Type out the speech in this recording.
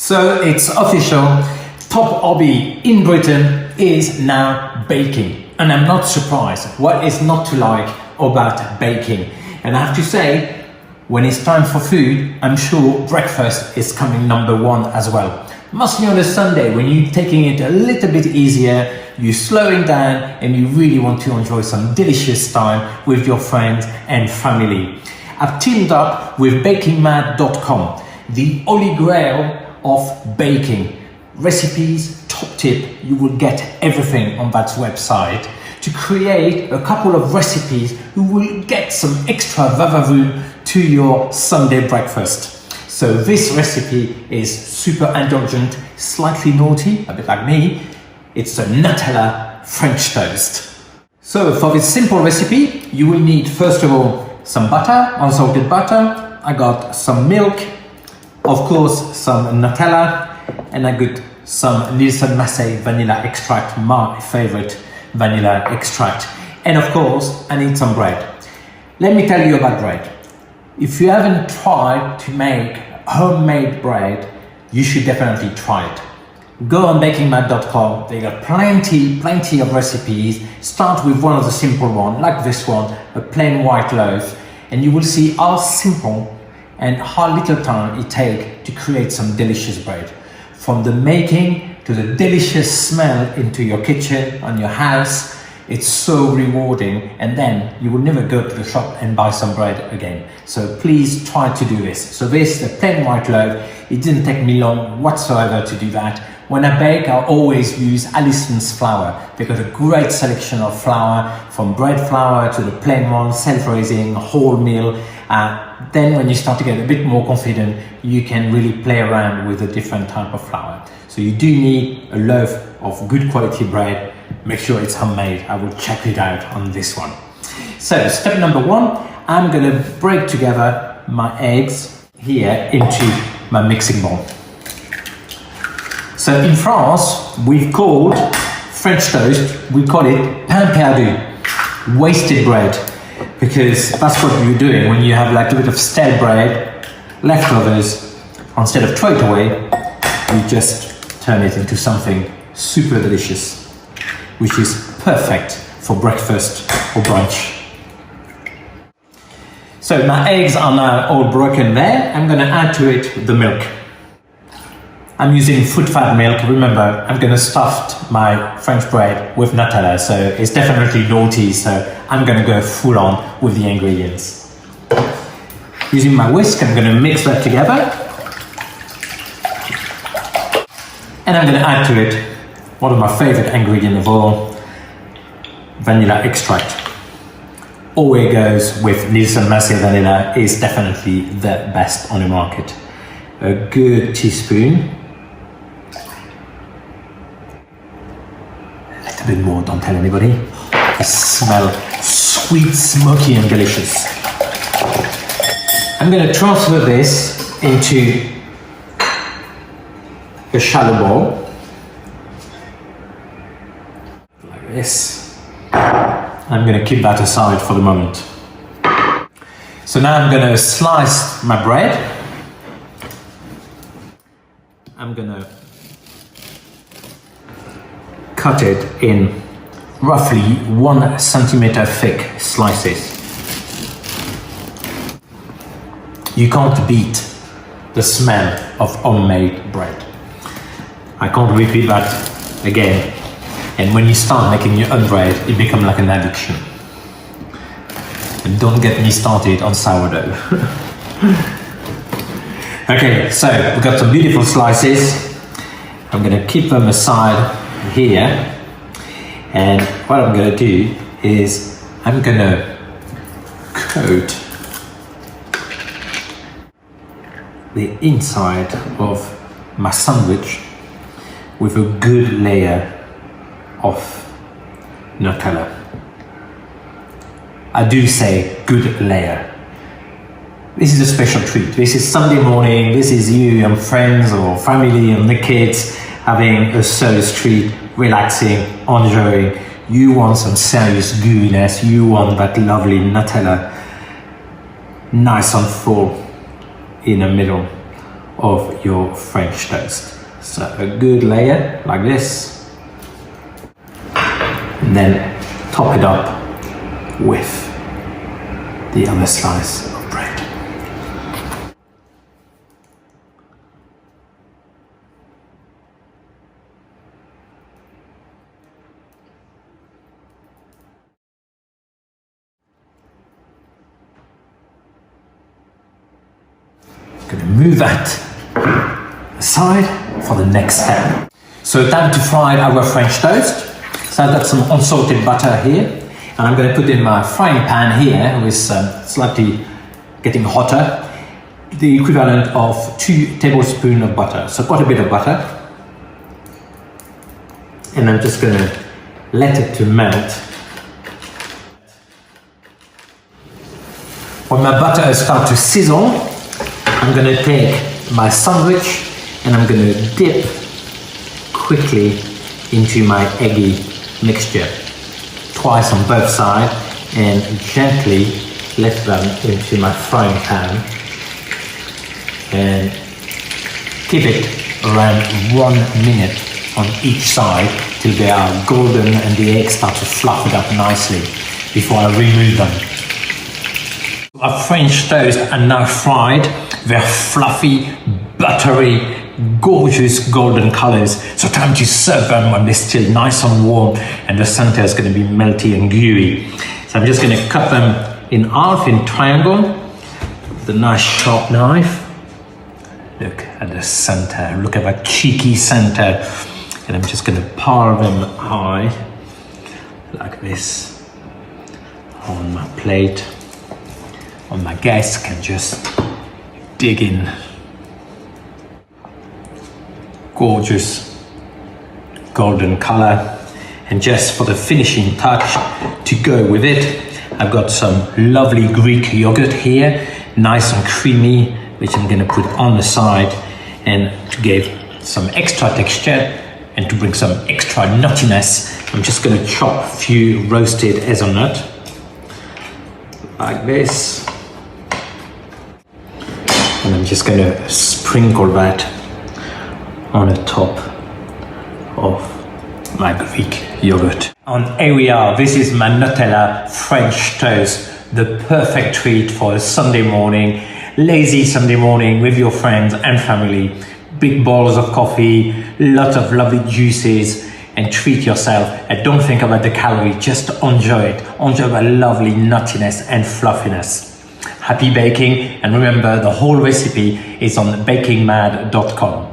So it's official, top hobby in Britain is now baking. And I'm not surprised. What is not to like about baking? And I have to say, when it's time for food, I'm sure breakfast is coming number one as well. Mostly on a Sunday when you're taking it a little bit easier, you're slowing down and you really want to enjoy some delicious time with your friends and family. I've teamed up with bakingmad.com, the holy grail of baking. Recipes, top tip, you will get everything on that website to create a couple of recipes who will get some extra vavavoom to your Sunday breakfast. So this recipe is super indulgent, slightly naughty, a bit like me. It's a Nutella French Toast. So for this simple recipe, you will need first of all some butter, unsalted butter. I got some milk, of course some Nutella, and I got some Nielsen Massey vanilla extract, my favorite vanilla extract. And of course, I need some bread. Let me tell you about bread. If you haven't tried to make homemade bread, you should definitely try it. Go on bakingmad.com, they got plenty of recipes. Start with one of the simple ones, like this one, a plain white loaf, and you will see how simple and how little time it takes to create some delicious bread. From the making to the delicious smell into your kitchen and your house, it's so rewarding, and then you will never go to the shop and buy some bread again. So please try to do this. So this, the plain white loaf, it didn't take me long whatsoever to do that. When I bake, I always use Allison's flour. They've got a great selection of flour, from bread flour to the plain one, self-raising, wholemeal. Then when you start to get a bit more confident, you can really play around with a different type of flour. So you do need a loaf of good quality bread. Make sure it's homemade. I will check it out on this one. So step number one, I'm gonna break together my eggs here into my mixing bowl. So in France, we've called French toast, we call it pain perdu, wasted bread, because that's what you're doing when you have like a bit of stale bread, leftovers. Instead of throw it away, you just turn it into something super delicious, which is perfect for breakfast or brunch. So my eggs are now all broken there. I'm gonna add to it the milk. I'm using food fat milk. Remember, I'm gonna stuff my French bread with Nutella, so it's definitely naughty, so I'm gonna go full on with the ingredients. Using my whisk, I'm gonna mix that together. And I'm gonna add to it one of my favorite ingredients of all, vanilla extract. Always goes with Nielsen Massey vanilla, is definitely the best on the market. A good teaspoon. A little bit more, don't tell anybody. It smells sweet, smoky and delicious. I'm gonna transfer this into a shallow bowl. This. I'm going to keep that aside for the moment. So now I'm going to slice my bread. I'm going to cut it in roughly 1 centimeter thick slices. You can't beat the smell of homemade bread. I can't repeat that again. And when you start making your own bread, it becomes like an addiction. And don't get me started on sourdough. Okay, so we've got some beautiful slices. I'm gonna keep them aside here. And what I'm gonna do is I'm gonna coat the inside of my sandwich with a good layer of Nutella. I do say good layer. This is a special treat. This is Sunday morning. This is you and friends or family and the kids having a service treat, relaxing, enjoying. You want some serious gooiness. You want that lovely Nutella, nice and full in the middle of your French toast. So a good layer like this, and then top it up with the other slice of bread. Going to move that aside for the next step. So time to fry our French toast. So I've got some unsalted butter here, and I'm going to put in my frying pan here with slightly getting hotter, the equivalent of 2 tablespoons of butter. So quite a bit of butter. And I'm just going to let it to melt. When my butter starts to sizzle, I'm going to take my sandwich and I'm going to dip quickly into my eggy mixture, twice on both sides, and gently lift them into my frying pan and keep it around 1 minute on each side till they are golden and the eggs start to fluff it up nicely before I remove them. Our French toast are now fried. They're fluffy, buttery, gorgeous golden colors. So time to serve them when they're still nice and warm and the center is going to be melty and gooey. So I'm just going to cut them in half in triangle with a nice sharp knife. Look at the center, look at that cheeky center. And I'm just going to pile them high like this on my plate, on my desk, and just dig in. Gorgeous golden color. And just for the finishing touch to go with it, I've got some lovely Greek yogurt here, nice and creamy, which I'm going to put on the side, and to give some extra texture and to bring some extra nuttiness, I'm just going to chop a few roasted hazelnut like this. And I'm just going to sprinkle that on the top of my Greek yogurt. And here we are. This is my Nutella French toast, the perfect treat for a Sunday morning, lazy Sunday morning with your friends and family. Big bowls of coffee, lots of lovely juices, and treat yourself. And don't think about the calorie, just enjoy it. Enjoy the lovely nuttiness and fluffiness. Happy baking, and remember, the whole recipe is on bakingmad.com.